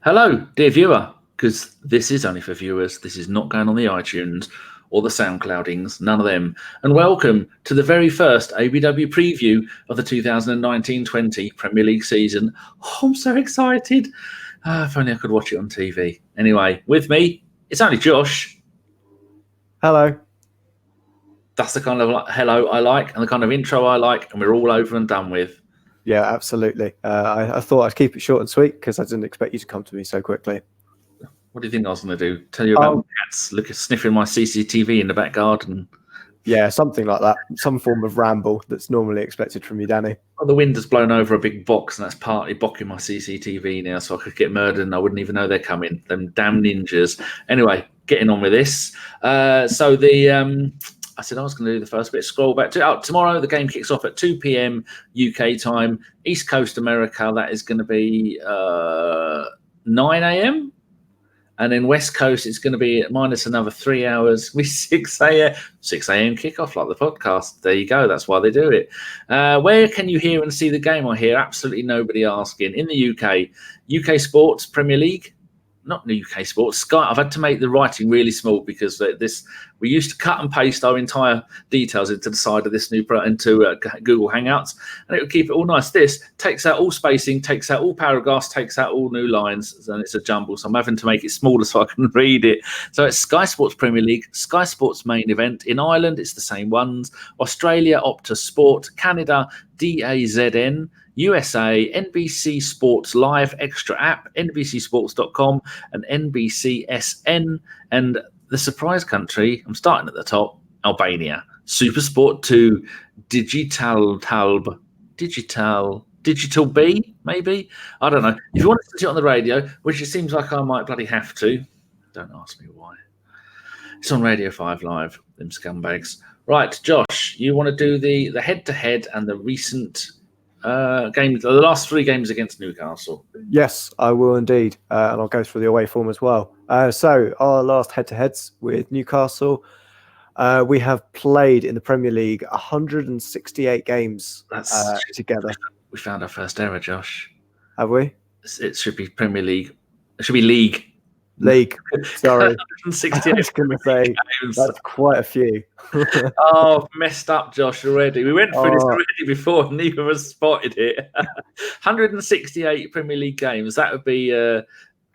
Hello, dear viewer, because this is only for viewers. This is not going on the iTunes or the SoundCloudings, none of them. And welcome to the very first ABW preview of the 2019-20 Premier League season. Oh, I'm so excited. If only I could watch it on TV. Anyway, with me, it's only Josh. Hello. That's the kind of hello I like and the kind of intro I like, and we're all over and done with. Yeah, absolutely. I thought I'd keep it short and sweet because I didn't expect you to come to me so quickly. What do you think I was going to do? Tell you about my cats? Look at sniffing my CCTV in the back garden. Yeah, something like that. Some form of ramble that's normally expected from you, Danny. Well, the wind has blown over a big box, and that's partly blocking my CCTV now, so I could get murdered and I wouldn't even know they're coming. Them damn ninjas. Anyway, getting on with this. I said I was going to do the first bit. Scroll back to tomorrow. The game kicks off at 2 p.m. UK time. East Coast America, that is going to be 9 a.m. And then West Coast, it's going to be minus another 3 hours with 6 a.m. kickoff, like the podcast. There you go. That's why they do it. Where can you hear and see the game? I hear absolutely nobody asking. In the UK Sports Premier League. Not the UK Sports, Sky. I've had to make the writing really small because we used to cut and paste our entire details into the side of this new into Google Hangouts, and it would keep it all nice. This takes out all spacing, takes out all paragraphs, takes out all new lines, and it's a jumble. So I'm having to make it smaller so I can read it. So it's Sky Sports Premier League, Sky Sports Main Event. In Ireland, it's the same ones. Australia, Optus Sport. Canada, DAZN. USA, NBC Sports Live Extra App, NBCSports.com, and NBCSN. And the surprise country, I'm starting at the top, Albania. Supersport 2, Digital B, maybe? I don't know. If you want to listen to it on the radio, which it seems like I might bloody have to, don't ask me why. It's on Radio 5 Live, them scumbags. Right, Josh, you want to do the head-to-head and the recent... games, the last 3 games against Newcastle. Yes, I will indeed. And I'll go through the away form as well. So our last head-to-heads with Newcastle, we have played in the Premier League 168 games together. We found our first error, Josh. Have we? It should be Premier League. It should be League. Sorry. 168 I was going to say, that's quite a few. Oh, messed up, Josh, already. We went through this already before, and neither of us spotted it. 168 Premier League games. That would be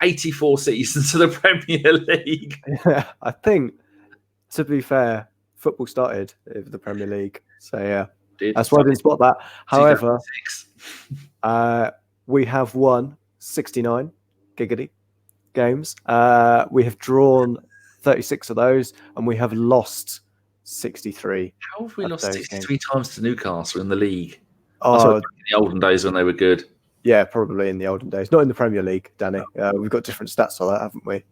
84 seasons of the Premier League. Yeah, I think, to be fair, football started with the Premier League. So, yeah, that's why I didn't spot that. However, we have won 69 games. We have drawn 36 of those, and we have lost 63. How have we lost 63 times to Newcastle in the league? Oh, in the olden days when they were good. Yeah, probably in the olden days. Not in the Premier League, Danny. We've got different stats on that, haven't we?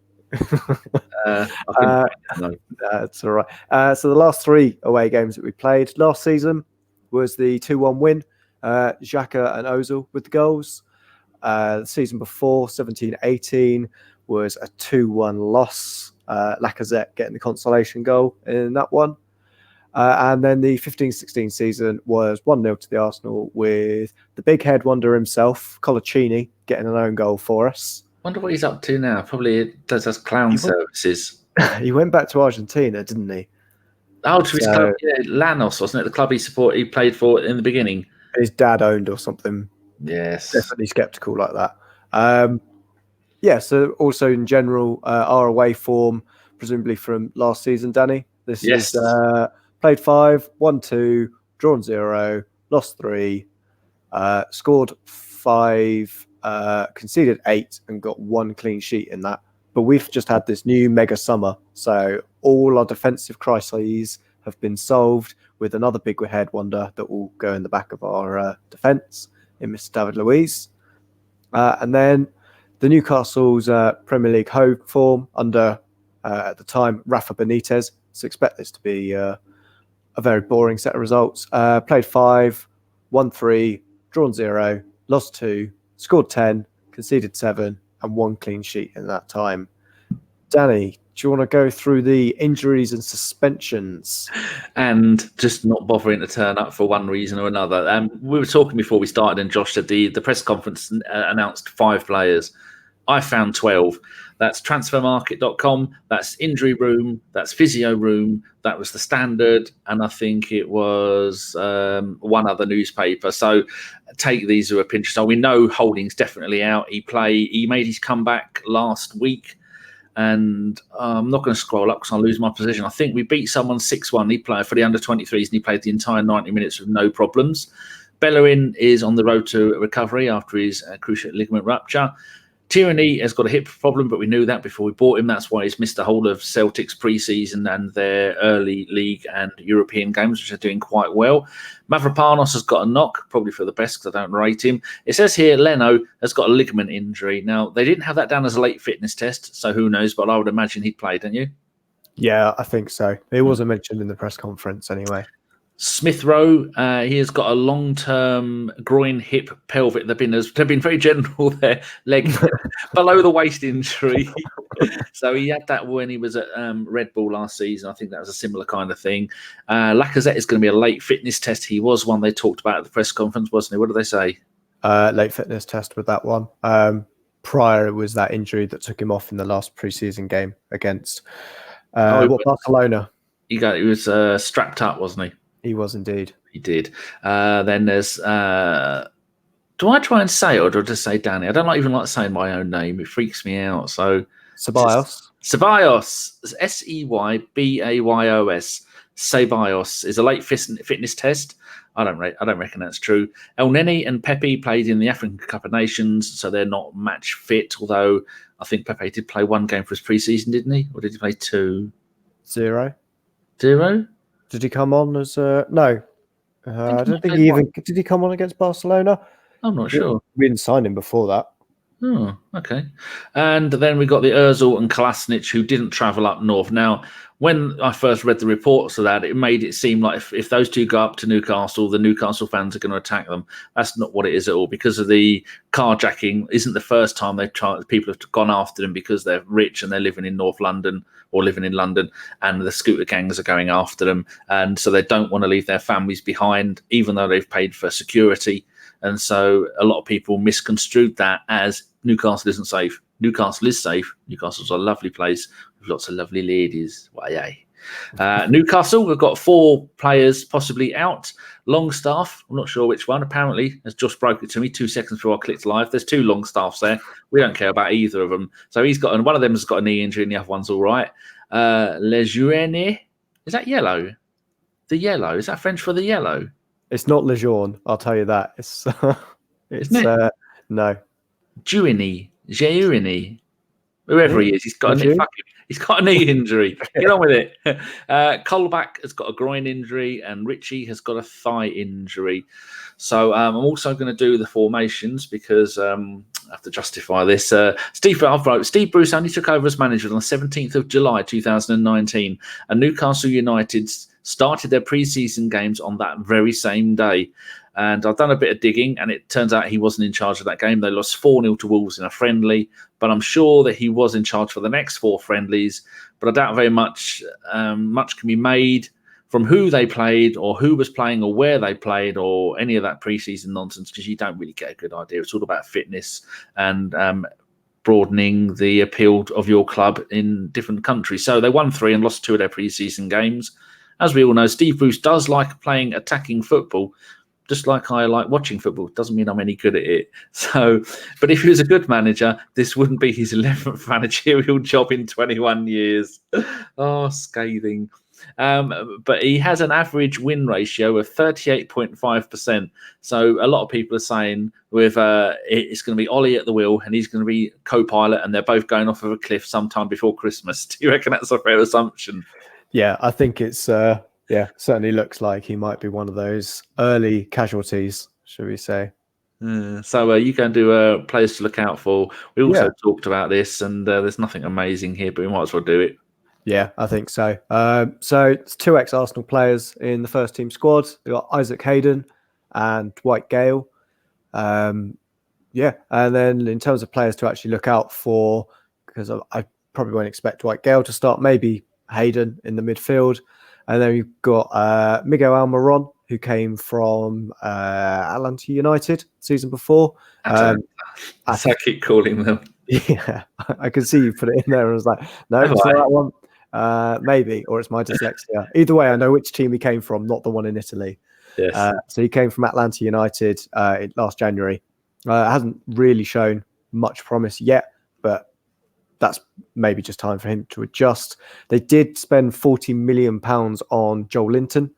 That's all right. So the last 3 away games that we played last season was the 2-1 win. Xhaka and Ozil with the goals. The season before, 17-18, was a 2-1 loss. Lacazette getting the consolation goal in that one. And then the 15-16 season was 1-0 to the Arsenal with the big head wonder himself, Colaccini, getting an own goal for us. Wonder what he's up to now. Probably does us clown services. He went back to Argentina, didn't he? Oh, to his club, Lanús, wasn't it? The club he played for in the beginning. His dad owned or something. Yes. Definitely sceptical like that. So also in general, our away form, presumably from last season, Danny. This is played 5, won 2, drawn 0, lost 3, scored 5, conceded 8, and got 1 clean sheet in that. But we've just had this new mega summer, so all our defensive crises have been solved with another big head wonder that will go in the back of our defence in Mr. David Luiz. And then the Newcastle's Premier League home form under, at the time, Rafa Benitez. So expect this to be a very boring set of results. Played 5, won 3, drawn 0, lost 2, scored 10, conceded 7, and 1 clean sheet in that time. Danny, do you want to go through the injuries and suspensions? And just not bothering to turn up for one reason or another. We were talking before we started, and Josh said the press conference announced 5 players. I found 12. That's transfermarket.com. That's injury room. That's physio room. That was the Standard. And I think it was one other newspaper. So take these with a pinch of salt. We know Holding's definitely out. He made his comeback last week. And I'm not going to scroll up because I'll lose my position. I think we beat someone 6-1. He played for the under-23s and he played the entire 90 minutes with no problems. Bellerin is on the road to recovery after his cruciate ligament rupture. Tierney has got a hip problem, but we knew that before we bought him. That's why he's missed the whole of Celtic's pre-season and their early league and European games, which are doing quite well. Mavropanos has got a knock, probably for the best because I don't rate him. It says here Leno has got a ligament injury. Now, they didn't have that down as a late fitness test, so who knows, but I would imagine he'd play, don't you? Yeah, I think so. It wasn't mentioned in the press conference anyway. Smith Rowe, he has got a long-term groin, hip, pelvic. They've been very general there, leg below the waist injury. So he had that when he was at Red Bull last season. I think that was a similar kind of thing. Lacazette is going to be a late fitness test. He was one they talked about at the press conference, wasn't he? What did they say? Late fitness test with that one. Prior, it was that injury that took him off in the last preseason game against Barcelona. He was strapped up, wasn't he? He was indeed. He did. Then there's... do I try and say it or do I just say Danny? I don't even like saying my own name. It freaks me out. So Ceballos. Ceballos. Ceballos is a late fitness test. I don't reckon that's true. El Neni and Pepe played in the African Cup of Nations, so they're not match fit, although I think Pepe did play one game for his pre-season, didn't he? Or did he play 2? 0. 0? Did he come on as no? I don't think he even did. He come on against Barcelona? I'm not sure. We didn't sign him before that. Oh, okay. And then we got the Ozil and Kolasinac who didn't travel up north. Now, when I first read the reports of that, it made it seem like if those two go up to Newcastle, the Newcastle fans are going to attack them. That's not what it is at all. Because of the carjacking, isn't the first time people have gone after them because they're rich and they're living in North London or living in London, and the scooter gangs are going after them. And so they don't want to leave their families behind, even though they've paid for security. And so a lot of people misconstrued that as Newcastle isn't safe. Newcastle is safe. Newcastle's a lovely place with lots of lovely ladies. Why, Newcastle, we've got 4 players possibly out. Longstaff, I'm not sure which one. Apparently, as Josh broke it to me 2 seconds before I clicked live, there's 2 Longstaffs there. We don't care about either of them. So and one of them has got a knee injury and the other one's all right. Lejeune, is that yellow? The yellow, is that French for the yellow? It's not Lejeune, I'll tell you that. It's no. Giurini, whoever he is, he's got a knee injury. Get on with it. Colback has got a groin injury, and Richie has got a thigh injury. So I'm also going to do the formations because I have to justify this. Steve Bruce only took over as manager on the 17th of July 2019, and Newcastle United started their pre-season games on that very same day. And I've done a bit of digging, and it turns out he wasn't in charge of that game. They lost 4-0 to Wolves in a friendly, but I'm sure that he was in charge for the next 4 friendlies. But I doubt very much can be made from who they played or who was playing or where they played or any of that pre-season nonsense, because you don't really get a good idea. It's all about fitness and broadening the appeal of your club in different countries. So they won 3 and lost 2 of their pre-season games. As we all know, Steve Bruce does like playing attacking football, just like I like watching football. Doesn't mean I'm any good at it. So, but if he was a good manager, this wouldn't be his 11th managerial job in 21 years. Oh, scathing. But he has an average win ratio of 38.5%. So a lot of people are saying it's going to be Ollie at the wheel and he's going to be co-pilot and they're both going off of a cliff sometime before Christmas. Do you reckon that's a fair assumption? Yeah, I think it's certainly looks like he might be one of those early casualties, should we say. So you can do players to look out for. We also talked about this, and there's nothing amazing here, but we might as well do it. Yeah, I think so. So it's 2 ex-Arsenal players in the first team squad. We've got Isaac Hayden and Dwight Gale. And then in terms of players to actually look out for, because I probably won't expect Dwight Gale to start, maybe Hayden in the midfield. And then we've got Miguel Almiron, who came from Atlanta United season before. As I keep calling them. Yeah, I could see you put it in there and I was like, no, it's not that one. Maybe, or it's my dyslexia. Either way, I know which team he came from, not the one in Italy. Yes. So he came from Atlanta United last January. Hasn't really shown much promise yet, but that's maybe just time for him to adjust. They did spend £40 million on Joel Linton,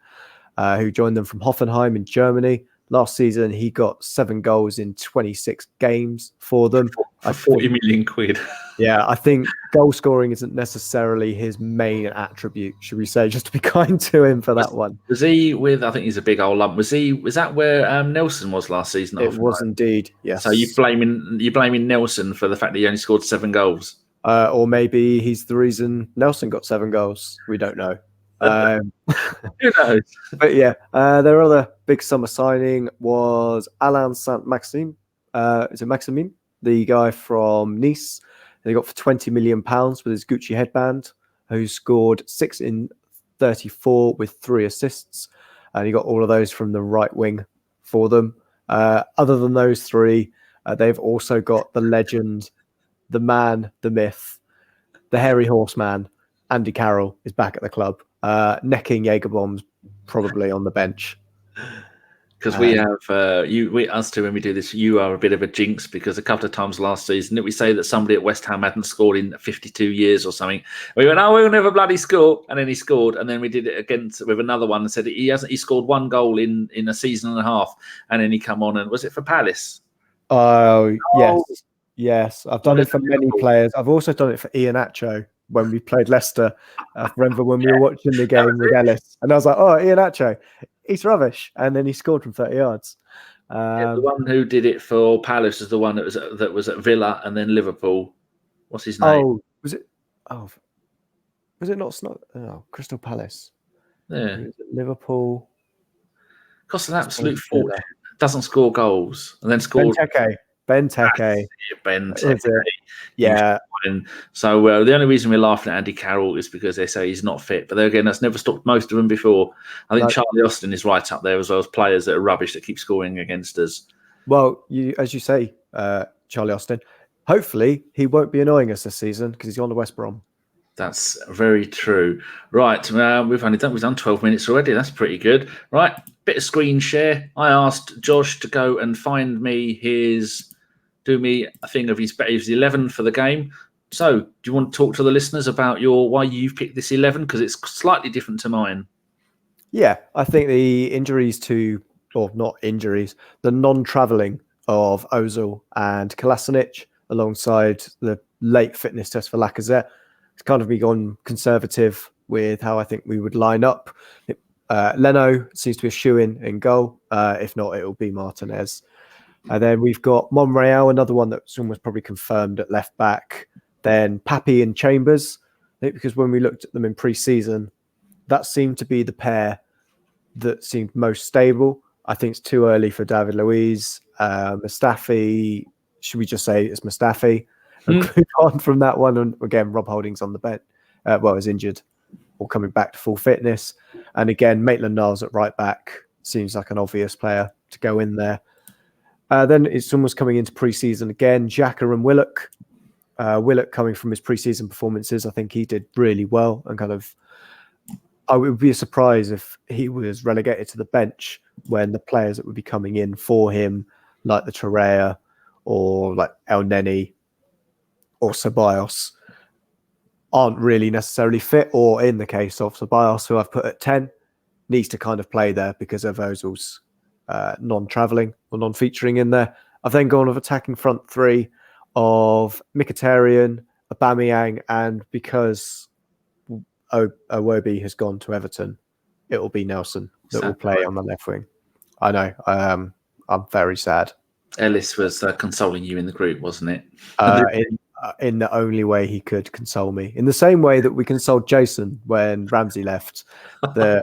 who joined them from Hoffenheim in Germany. Last season, he got 7 goals in 26 games for them. For 40 million quid. Yeah, I think goal scoring isn't necessarily his main attribute, should we say, just to be kind to him for that one. Was he with, I think he's a big old lump. Was that where Nelson was last season? It was indeed, yes. So you're blaming Nelson for the fact that he only scored 7 goals? Or maybe he's the reason Nelson got 7 goals. We don't know. Who knows? But yeah, their other big summer signing was Alain Saint-Maximin. Is it Maximin? The guy from Nice. They got for £20 million with his Gucci headband, who scored 6 in 34 with 3 assists. And he got all of those from the right wing for them. Other than those 3, they've also got the legend, the man, the myth, the hairy horseman, Andy Carroll is back at the club, necking Jaeger bombs probably on the bench. Because we have us two, when we do this, you are a bit of a jinx, because a couple of times last season didn't we say that somebody at West Ham hadn't scored in 52 years or something? We went, oh, we'll never bloody score, and then he scored, and then we did it with another one and said he scored 1 goal in a season and a half, and then he come on, and was it for Palace? Oh yes, I've done it for many players. I've also done it for Iheanacho when we played Leicester. I remember when we were watching the game with Ellis, and I was like, oh, Iheanacho, he's rubbish, and then he scored from 30 yards. The one who did it for Palace is the one that was at Villa and then Liverpool. What's his name? Oh, was it? Oh, was it not? Crystal Palace. Yeah, Liverpool. Cost an absolute fortune. Doesn't score goals and then scored. Benteke. Benteke. Yeah. So the only reason we're laughing at Andy Carroll is because they say he's not fit. But then again, that's never stopped most of them before. I think Charlie Austin is right up there as well as players that are rubbish that keep scoring against us. Well, as you say, Charlie Austin, hopefully he won't be annoying us this season because he's gone to West Brom. That's very true. Right, we've done 12 minutes already. That's pretty good. Right, bit of screen share. I asked Josh to go and find me do me a thing of his 11 for the game. So, do you want to talk to the listeners about why you've picked this 11? Because it's slightly different to mine. Yeah, I think the the non-travelling of Ozil and Kolasinac alongside the late fitness test for Lacazette, it's kind of me gone conservative with how I think we would line up. Leno seems to be a shoo-in in goal. If not, it will be Martinez. And then we've got Monreal, another one that's almost probably confirmed at left back. Then Papi and Chambers, I think, because when we looked at them in pre-season, that seemed to be the pair that seemed most stable. I think it's too early for David Luiz. Mustafi, should we just say it's Mustafi? Move on from that one. And again, Rob Holding's on the bench. Is injured or coming back to full fitness. And again, Maitland-Niles at right back seems like an obvious player to go in there. Then it's almost coming into pre-season again. Xhaka and Willock. Willock coming from his pre-season performances, I think he did really well. And I would be a surprise if he was relegated to the bench when the players that would be coming in for him, like the Torreira or like El Neni or Ceballos, aren't really necessarily fit. Or in the case of Ceballos, who I've put at 10, needs to kind of play there because of Ozil's non-travelling or non-featuring in there. I've then gone with attacking front 3 of Mkhitaryan, Aubameyang, and because Iwobi has gone to Everton, it will be Nelson that will play on the left wing. I know. I'm very sad. Ellis was consoling you in the group, wasn't it? In the only way he could console me. In the same way that we consoled Jason when Ramsey left. The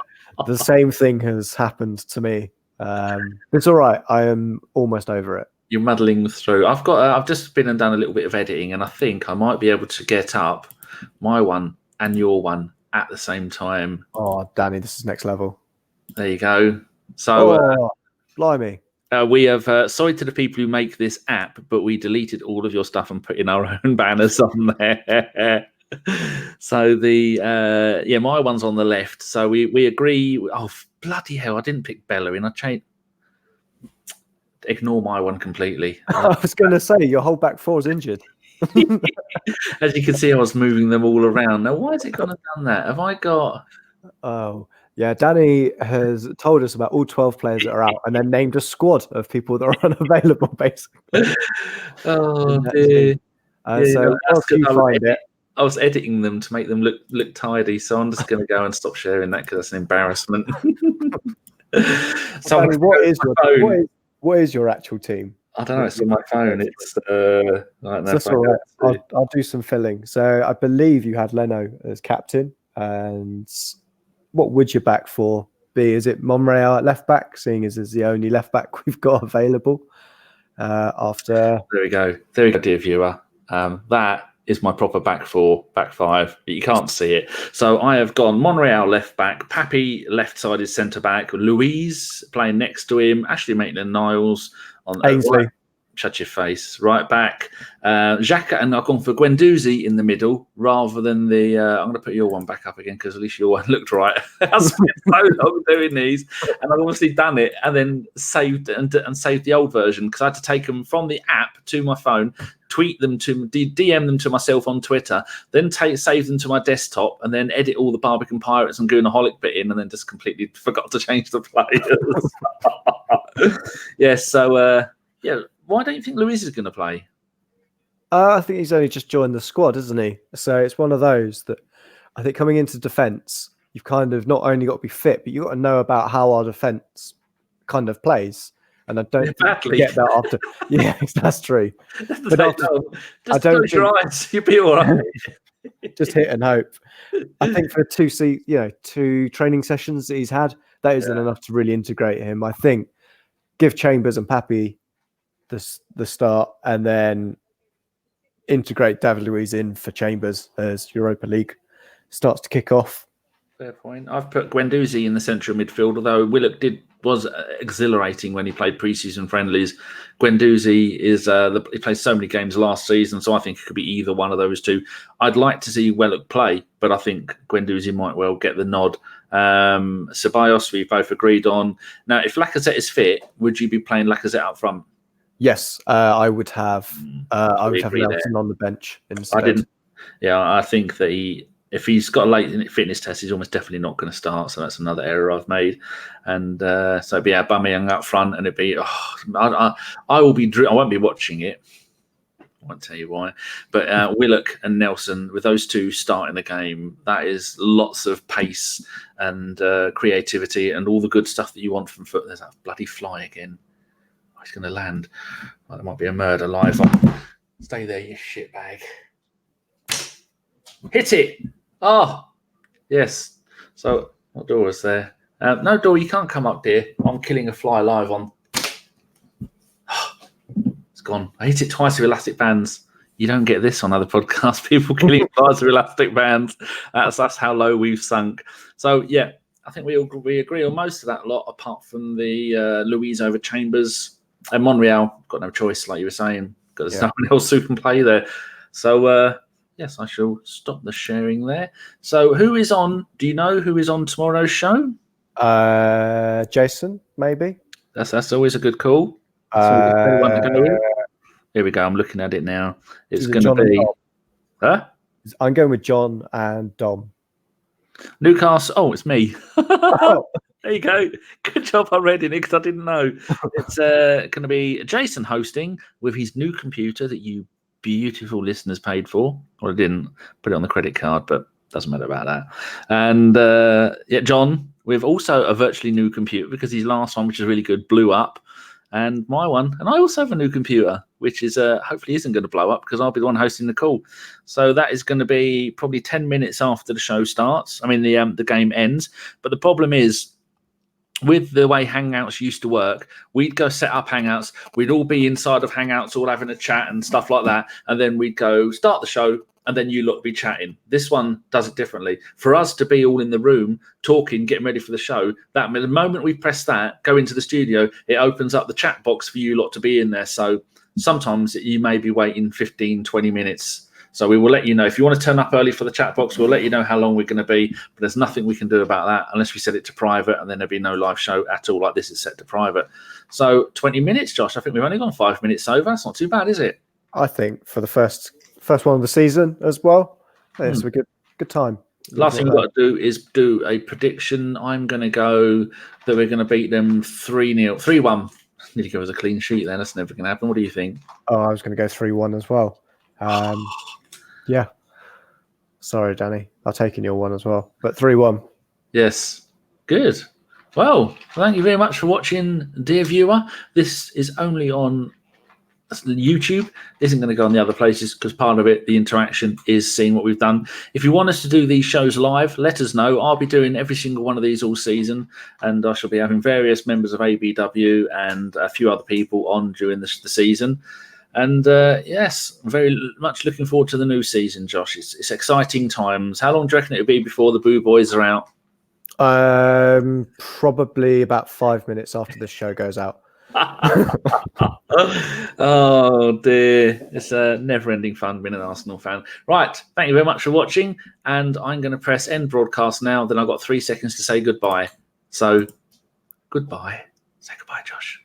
same thing has happened to me. It's all right. I am almost over it. You're muddling through. I've just been and done a little bit of editing, and I think I might be able to get up my one and your one at the same time. Oh, Danny, this is next level. There you go. So, blimey. We have sorry to the people who make this app, but we deleted all of your stuff and put in our own banners on there. So my one's on the left. So we agree. Oh bloody hell! I didn't pick Bellerin. I changed. Ignore my one completely. I was going to say your whole back four is injured. As you can see, I was moving them all around. Now, why has it gone and done that? Have I got? Oh. Yeah, Danny has told us about all 12 players that are out and then named a squad of people that are unavailable, basically. Oh, dear. So once you find it. I was editing them to make them look tidy, so I'm just going to go and stop sharing that because that's an embarrassment. So Danny, what is your actual team? I don't know. It's on my phone. It's that's all right. I'll do some filling. So I believe you had Leno as captain, and what would your back four be? Is it Monreal at left back, seeing as is the only left back we've got available? There we go, dear viewer. That is my proper back four, back five. But you can't see it. So I have gone Monreal left back, Pappy left-sided centre back, Louise playing next to him, Ashley Maitland-Niles on Ainsley. Right. Shut your face. Right back. Xhaka, and I've gone for Guendouzi in the middle rather than the. I'm going to put your one back up again because at least your one looked right. I spent so long doing these, and I've obviously done it and then saved and saved the old version because I had to take them from the app to my phone, tweet them to DM them to myself on Twitter, then save them to my desktop, and then edit all the Barbican Pirates and Goonaholic bit in, and then just completely forgot to change the players. Yes. So yeah. Why don't you think Luis is going to play? I think he's only just joined the squad, isn't he? So it's one of those that I think coming into defence, you've kind of not only got to be fit, but you've got to know about how our defence kind of plays. And I don't get that after. Yeah, that's true. But after, just close your eyes. You'll be all right. Just hit and hope. I think for 2 training sessions that he's had, that isn't enough to really integrate him. I think give Chambers and Pappy the start, and then integrate David Luiz in for Chambers as Europa League starts to kick off. Fair point. I've put Guendouzi in the central midfield, although Willock was exhilarating when he played pre-season friendlies. Guendouzi he played so many games last season, so I think it could be either one of those two. I'd like to see Willock play, but I think Guendouzi might well get the nod. Ceballos, we both agreed on. Now, if Lacazette is fit, would you be playing Lacazette up front? Yes, I would have. I would have Nelson on the bench instead. I think that if he's got a late fitness test, he's almost definitely not going to start. So that's another error I've made. And so it'd be Aubameyang up front, and it'd be. I won't be watching it. I won't tell you why. But Willock and Nelson, with those two starting the game, that is lots of pace and creativity and all the good stuff that you want from foot. There's that bloody fly again. He's going to land. Well, there might be a murder live on. Stay there, you shitbag. Hit it. Oh, yes. So, what door is there? No door, you can't come up, dear. I'm killing a fly live on. It's gone. I hit it twice with elastic bands. You don't get this on other podcasts. People killing flies with elastic bands. That's how low we've sunk. So, yeah, I think we agree on most of that lot, apart from the Louise over Chambers. And Monreal, got no choice, like you were saying. Got someone else who can play there. So, yes, I shall stop the sharing there. So, who is on? Do you know who is on tomorrow's show? Jason, maybe. That's always a good call. Here we go. I'm looking at it now. It's going to be. Huh? I'm going with John and Dom. Newcastle. Oh, it's me. There you go. Good job I read it because I didn't know. It's going to be Jason hosting with his new computer that you beautiful listeners paid for. Well, I didn't put it on the credit card, but doesn't matter about that. And John with also a virtually new computer because his last one, which is really good, blew up. And my one, and I also have a new computer, which is hopefully isn't going to blow up because I'll be the one hosting the call. So that is going to be probably 10 minutes after the show starts. I mean, the game ends. But the problem is, with the way Hangouts used to work, we'd go set up Hangouts. We'd all be inside of Hangouts, all having a chat and stuff like that. And then we'd go start the show, and then you lot be chatting. This one does it differently. For us to be all in the room talking, getting ready for the show, that the moment we press that, go into the studio, it opens up the chat box for you lot to be in there. So sometimes you may be waiting 15, 20 minutes. So we will let you know. If you want to turn up early for the chat box, we'll let you know how long we're going to be. But there's nothing we can do about that unless we set it to private, and then there'll be no live show at all. Like this is set to private. So 20 minutes, Josh. I think we've only gone 5 minutes over. That's not too bad, is it? I think for the first one of the season as well, it's a good time. Last thing we've got to do is do a prediction. I'm going to go that we're going to beat them 3-0, 3-1. Need to give us a clean sheet then. That's never going to happen. What do you think? Oh, I was going to go 3-1 as well. Yeah. Sorry, Danny. I'll take in your one as well. But 3-1. Yes. Good. Well, thank you very much for watching, dear viewer. This is only on YouTube. Isn't going to go on the other places because part of it, the interaction, is seeing what we've done. If you want us to do these shows live, let us know. I'll be doing every single one of these all season, and I shall be having various members of ABW and a few other people on during the season. And yes, very much looking forward to the new season, Josh. It's exciting times. How long do you reckon it'll be before the Boo Boys are out? Probably about 5 minutes after this show goes out. Oh dear, it's a never-ending fun being an Arsenal fan. Right, thank you very much for watching, and I'm going to press end broadcast now. Then I've got 3 seconds to say goodbye. So, goodbye. Say goodbye, Josh.